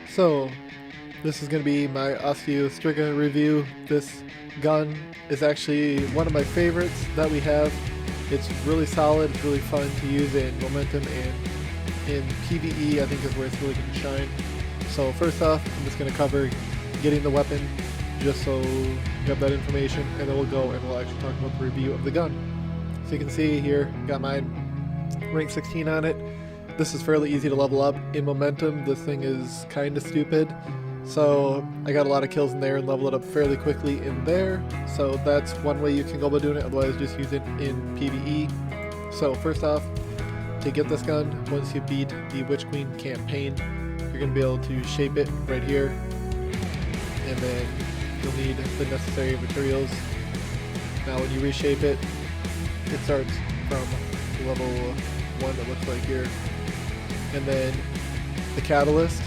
So, this is going to be my Osteo Striga review. This gun is actually one of my favorites that we have. It's really solid, it's really fun to use in Momentum and in PvE, I think is where it's really going to shine. So first off, I'm just going to cover getting the weapon, just so you have that information, and then we'll go and we'll actually talk about the review of the gun. So you can see here, got mine rank 16 on it. This is fairly easy to level up. In Momentum, this thing is kind of stupid. So I got a lot of kills in there and leveled it up fairly quickly in there. So that's one way you can go about doing it, otherwise just use it in PvE. So first off, to get this gun, once you beat the Witch Queen campaign, you're going to be able to shape it right here. And then you'll need the necessary materials. Now when you reshape it, it starts from level 1, it looks like here. And then the catalyst.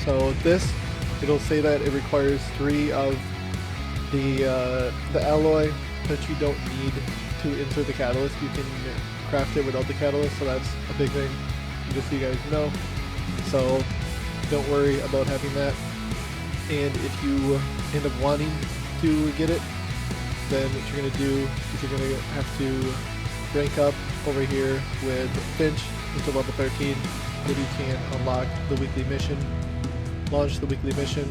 So this, it'll say that it requires 3 of the alloy that you don't need to insert the catalyst. You can craft it without the catalyst, so that's a big thing, just so you guys know. So don't worry about having that. And if you end up wanting to get it, then what you're going to do is you're going to have to rank up over here with Finch until level 13, where you can unlock the weekly mission, launch the weekly mission,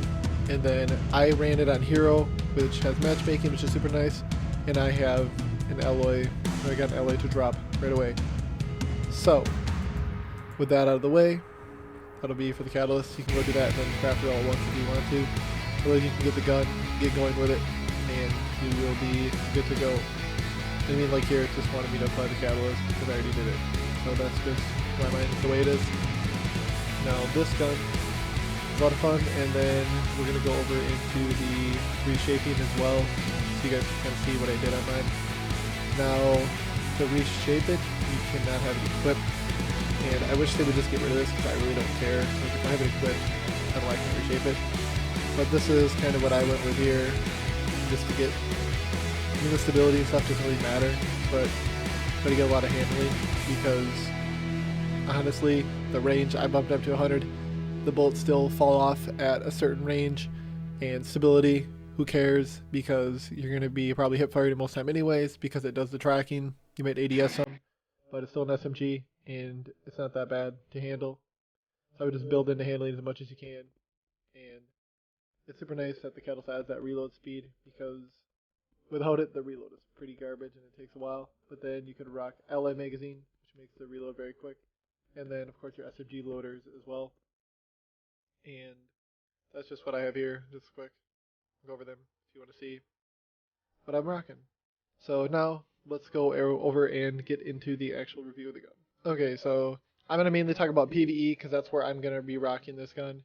and then I ran it on Hero, which has matchmaking, which is super nice, and I have an alloy, or I got an alloy to drop right away. So, with that out of the way, that'll be for the catalyst. You can go do that and then craft it all at once if you want to. Otherwise you can get the gun, get going with it, and you will be good to go. I mean, like here, it just wanted me to apply the catalyst because I already did it. So that's just why mine is the way it is. Now this gun is a lot of fun, and then we're going to go over into the reshaping as well, so you guys can kind of see what I did on mine. Now, to reshape it, you cannot have it equipped, and I wish they would just get rid of this because I really don't care. Like if I have it equipped, I don't like to reshape it. But this is kind of what I went with here, just to get, I mean, the stability and stuff doesn't really matter, but try to get a lot of handling, because honestly, the range I bumped up to 100, the bolts still fall off at a certain range, and stability, who cares, because you're going to be probably hip fired most time anyways, because it does the tracking. You might ADS some, but it's still an SMG, and it's not that bad to handle. So I would just build into handling as much as you can, and it's super nice that the kettle has that reload speed, because without it, the reload is pretty garbage and it takes a while. But then you could rock LA magazine, which makes the reload very quick. And then, of course, your SMG loaders as well. And that's just what I have here, just quick. I'll go over them if you want to see what I'm rocking. So now, let's go over and get into the actual review of the gun. Okay, so I'm going to mainly talk about PvE, because that's where I'm going to be rocking this gun.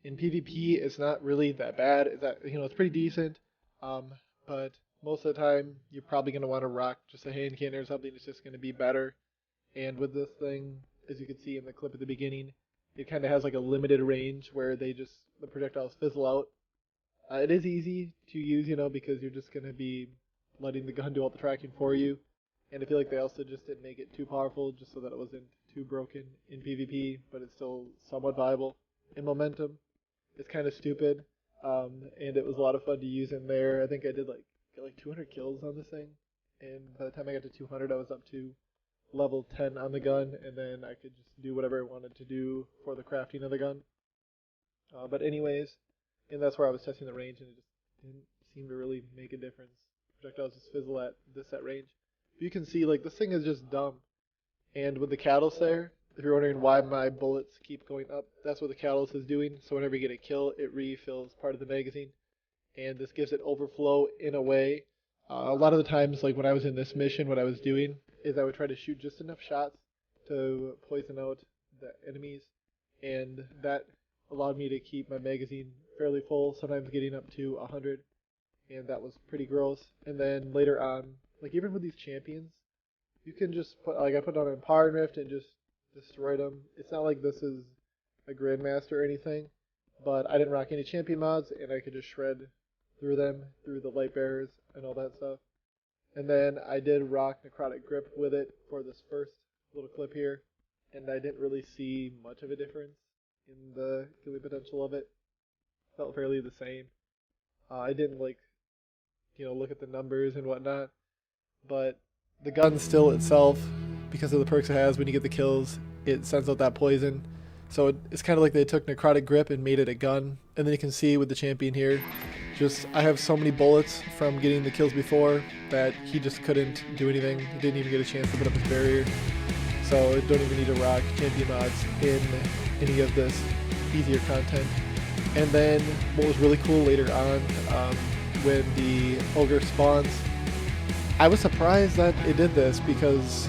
In PvP, it's not really that bad. It's pretty decent. But most of the time, you're probably going to want to rock just a hand cannon or something. It's just going to be better. And with this thing, as you can see in the clip at the beginning, it kind of has like a limited range where the projectiles fizzle out. It is easy to use, because you're just going to be letting the gun do all the tracking for you. And I feel like they also just didn't make it too powerful, just so that it wasn't too broken in PvP, but it's still somewhat viable. In Momentum, it's kind of stupid, and it was a lot of fun to use in there. I think I did get 200 kills on this thing, and by the time I got to 200, I was up to level 10 on the gun, and then I could just do whatever I wanted to do for the crafting of the gun. But anyways, and that's where I was testing the range, and it just didn't seem to really make a difference. Projectiles just fizzle at this set range. But you can see, this thing is just dumb. And with the catalyst there, if you're wondering why my bullets keep going up, that's what the catalyst is doing. So whenever you get a kill, it refills part of the magazine, and this gives it overflow in a way. A lot of the times, like when I was in this mission, what I was doing is I would try to shoot just enough shots to poison out the enemies, and that allowed me to keep my magazine fairly full, sometimes getting up to 100, and that was pretty gross. And then later on, even with these champions, you can just put, I put on an Empire Rift and just destroyed them. It's not like this is a Grandmaster or anything, but I didn't rock any champion mods, and I could just shred through them, through the light bearers and all that stuff. And then I did rock Necrotic Grip with it for this first little clip here, and I didn't really see much of a difference. in the killing potential of it. Felt fairly the same. I didn't like, look at the numbers and whatnot, but the gun still itself, because of the perks it has when you get the kills, it sends out that poison. So it's kind of like they took Necrotic Grip and made it a gun. And then you can see with the champion here, I have so many bullets from getting the kills before that he just couldn't do anything. He didn't even get a chance to put up his barrier. So don't even need to rock champion mods in any of this easier content. And then what was really cool later on, when the ogre spawns, I was surprised that it did this because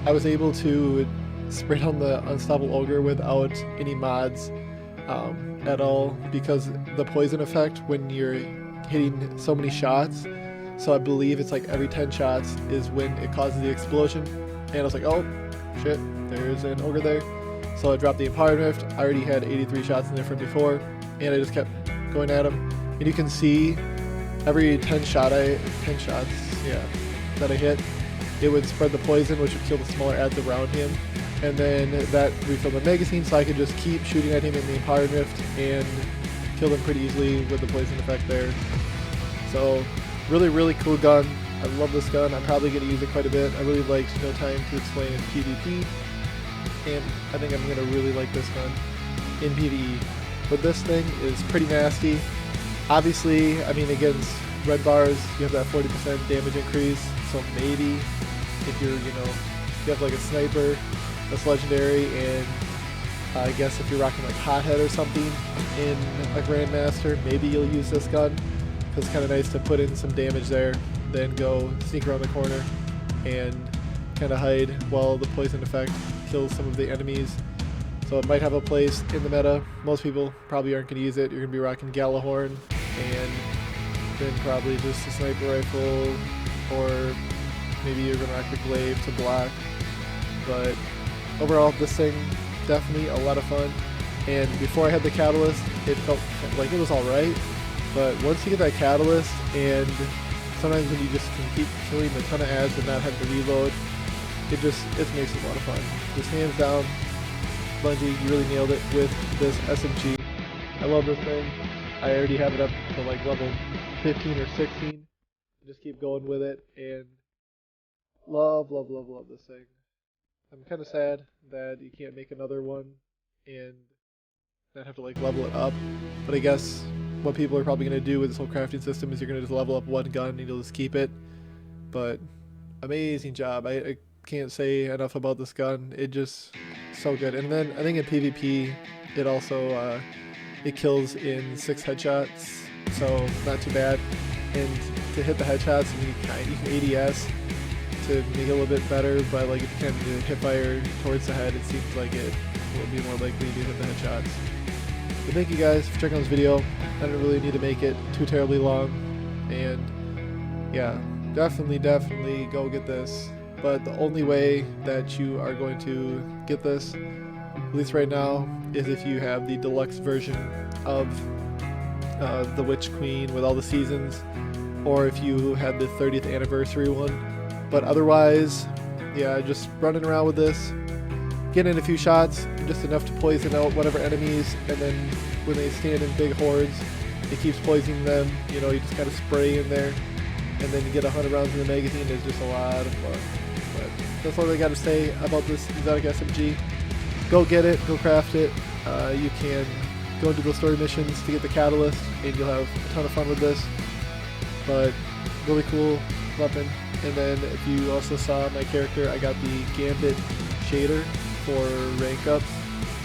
I was able to spray down the unstoppable ogre without any mods at all, because the poison effect when you're hitting so many shots, so I believe it's like every 10 shots is when it causes the explosion. And I was like, oh shit, there's an ogre there. So I dropped the Empowered Rift. I already had 83 shots in there from before, and I just kept going at him. And you can see every 10 shots that I hit, it would spread the poison, which would kill the smaller adds around him. And then that refilled the magazine, so I could just keep shooting at him in the Empowered Rift and kill them pretty easily with the poison effect there. So really, really cool gun. I love this gun. I'm probably going to use it quite a bit. I really liked No Time to Explain in PvP, and I think I'm going to really like this gun in PvE. But this thing is pretty nasty. Obviously, I mean, against red bars, you have that 40% damage increase, so maybe if you're, if you have like a sniper that's legendary, and I guess if you're rocking like Hothead or something in a Grandmaster, maybe you'll use this gun, because it's kind of nice to put in some damage there, then go sneak around the corner and kind of hide while the poison effect kills some of the enemies. So it might have a place in the meta. Most people probably aren't going to use it. You're going to be rocking Galahorn and then probably just a sniper rifle, or maybe you're going to rock the glaive to block. But overall, this thing definitely a lot of fun. And before I had the catalyst, it felt like it was alright, but once you get that catalyst, and sometimes when you just can keep killing a ton of adds and not having to reload, it makes it a lot of fun. Just hands down, Bungie, you really nailed it with this SMG. I love this thing. I already have it up to like level 15 or 16. Just keep going with it, and love this thing. I'm kind of sad that you can't make another one and not have to like level it up, but I guess what people are probably going to do with this whole crafting system is you're going to just level up one gun and you'll just keep it. But amazing job. I can't say enough about this gun. It just so good. And then I think in PvP it also it kills in 6 headshots, so not too bad. And to hit the headshots, you can ADS to make it a little bit better, but like if you kind of do hip fire towards the head, it seems like it will be more likely to hit the headshots. But thank you guys for checking out this video. I didn't really need to make it too terribly long, and yeah, definitely go get this. But the only way that you are going to get this, at least right now, is if you have the deluxe version of the Witch Queen with all the seasons, or if you had the 30th anniversary one. But otherwise, yeah, just running around with this, getting in a few shots, just enough to poison out whatever enemies, and then when they stand in big hordes, it keeps poisoning them. You just kind of spray in there, and then you get 100 rounds in the magazine. It's just a lot of fun. But that's all I got to say about this exotic SMG. Go get it, go craft it. You can go into those story missions to get the catalyst, and you'll have a ton of fun with this. But really cool weapon. And then if you also saw my character, I got the Gambit Shader for rank ups,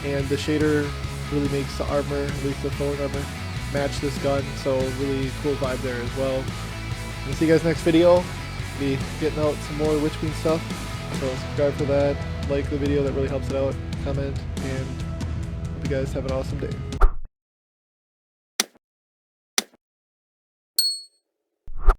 and the shader really makes the armor, at least the throwing armor, match this gun, so really cool vibe there as well. And see you guys next video. Be getting out some more Witch Queen stuff, so subscribe for that, like the video, that really helps it out, comment, and hope you guys have an awesome day.